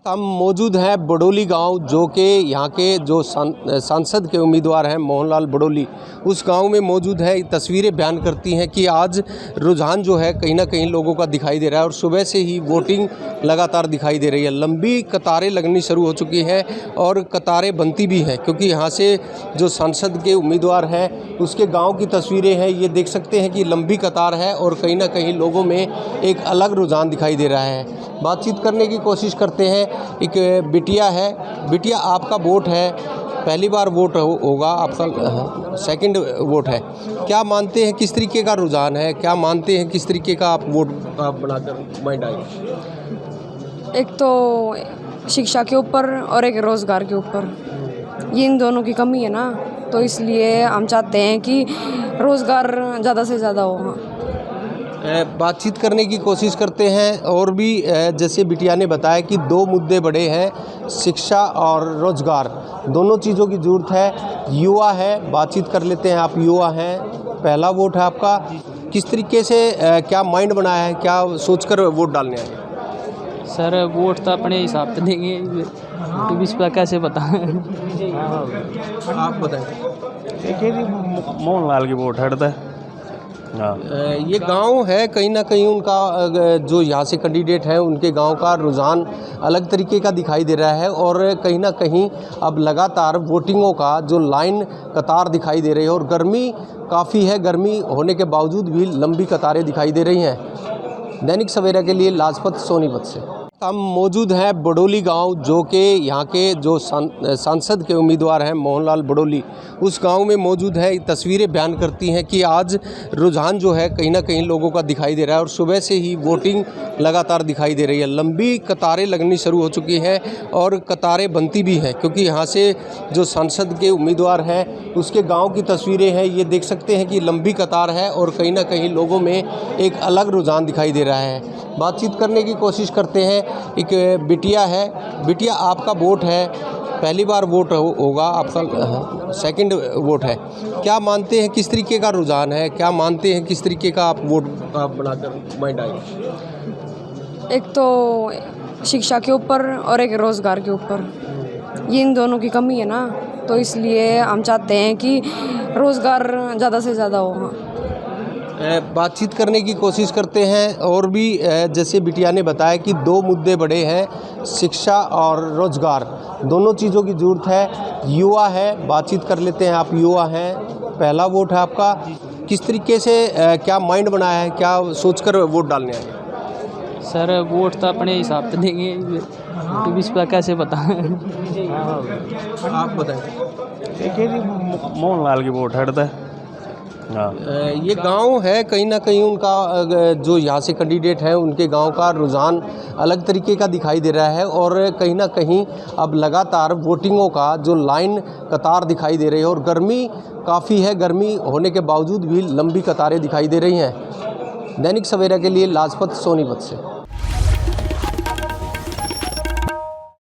हम मौजूद हैं बड़ोली गांव, जो कि यहाँ के जो सांसद के उम्मीदवार हैं मोहनलाल बड़ोली, उस गांव में मौजूद है। तस्वीरें बयान करती हैं कि आज रुझान जो है कहीं ना कहीं लोगों का दिखाई दे रहा है और सुबह से ही वोटिंग लगातार दिखाई दे रही है। लंबी कतारें लगनी शुरू हो चुकी हैं और कतारें बनती भी हैं, क्योंकि यहाँ से जो सांसद के उम्मीदवार हैं उसके गाँव की तस्वीरें हैं। ये देख सकते हैं कि लंबी कतार है और कहीं ना कहीं लोगों में एक अलग रुझान दिखाई दे रहा है। बातचीत करने की कोशिश करते हैं। एक बिटिया है। बिटिया, आपका वोट है, पहली बार वोट होगा आपका, सेकंड वोट है। क्या मानते हैं किस तरीके का रुझान है, क्या मानते हैं किस तरीके का आप वोट बनाकर माइंड आएगा? एक तो शिक्षा के ऊपर और एक रोज़गार के ऊपर, ये इन दोनों की कमी है ना, तो इसलिए हम चाहते हैं कि रोज़गार ज़्यादा से ज़्यादा हो। बातचीत करने की कोशिश करते हैं। और भी जैसे बिटिया ने बताया कि दो मुद्दे बड़े हैं, शिक्षा और रोज़गार, दोनों चीज़ों की ज़रूरत है। युवा है, बातचीत कर लेते हैं। आप युवा हैं, पहला वोट है आपका। किस तरीके से क्या माइंड बनाया है, क्या सोचकर वोट डालने आए? सर वोट तो अपने हिसाब से देंगे, इस पर कैसे बताएं? आप बताएं। देखिए जी, मोहनलाल की वोट हटता है। हाँ, ये गांव है, कहीं ना कहीं उनका जो यहाँ से कैंडिडेट हैं उनके गांव का रुझान अलग तरीके का दिखाई दे रहा है और कहीं ना कहीं अब लगातार वोटिंगों का जो लाइन कतार दिखाई दे रही है और गर्मी काफ़ी है। गर्मी होने के बावजूद भी लंबी कतारें दिखाई दे रही हैं। दैनिक सवेरा के लिए लाजपत सोनीपत से हम मौजूद हैं बड़ोली गांव, जो कि यहाँ के जो सांसद के उम्मीदवार हैं मोहनलाल बड़ोली, उस गांव में मौजूद है। तस्वीरें बयान करती हैं कि आज रुझान जो है कहीं ना कहीं लोगों का दिखाई दे रहा है और सुबह से ही वोटिंग लगातार दिखाई दे रही है। लंबी कतारें लगनी शुरू हो चुकी हैं और कतारें बनती भी हैं, क्योंकि यहाँ से जो सांसद के उम्मीदवार हैं उसके गाँव की तस्वीरें हैं। ये देख सकते हैं कि लंबी कतार है और कहीं ना कहीं लोगों में एक अलग रुझान दिखाई दे रहा है। बातचीत करने की कोशिश करते हैं। एक बिटिया है। बिटिया, आपका वोट है, पहली बार वोट होगा आपका, सेकंड वोट है। क्या मानते हैं किस तरीके का रुझान है, क्या मानते हैं किस तरीके का आप वोट बनाकर माइंड आएगा? एक तो शिक्षा के ऊपर और एक रोज़गार के ऊपर, ये इन दोनों की कमी है ना, तो इसलिए हम चाहते हैं कि रोज़गार ज़्यादा से ज़्यादा हो। बातचीत करने की कोशिश करते हैं। और भी जैसे बिटिया ने बताया कि दो मुद्दे बड़े हैं, शिक्षा और रोज़गार, दोनों चीज़ों की ज़रूरत है। युवा है, बातचीत कर लेते हैं। आप युवा हैं, पहला वोट है आपका। किस तरीके से क्या माइंड बनाया है, क्या सोचकर वोट डालने आए? सर वोट तो अपने हिसाब से देंगे, इस पर कैसे बताएं? आप बताएं। देखिए जी, मोहनलाल की वोट हटता है। हाँ, ये गांव है, कहीं ना कहीं उनका जो यहाँ से कैंडिडेट हैं उनके गांव का रुझान अलग तरीके का दिखाई दे रहा है और कहीं ना कहीं अब लगातार वोटिंगों का जो लाइन कतार दिखाई दे रही है और गर्मी काफ़ी है। गर्मी होने के बावजूद भी लंबी कतारें दिखाई दे रही हैं। दैनिक सवेरा के लिए लाजपत सोनीपत से।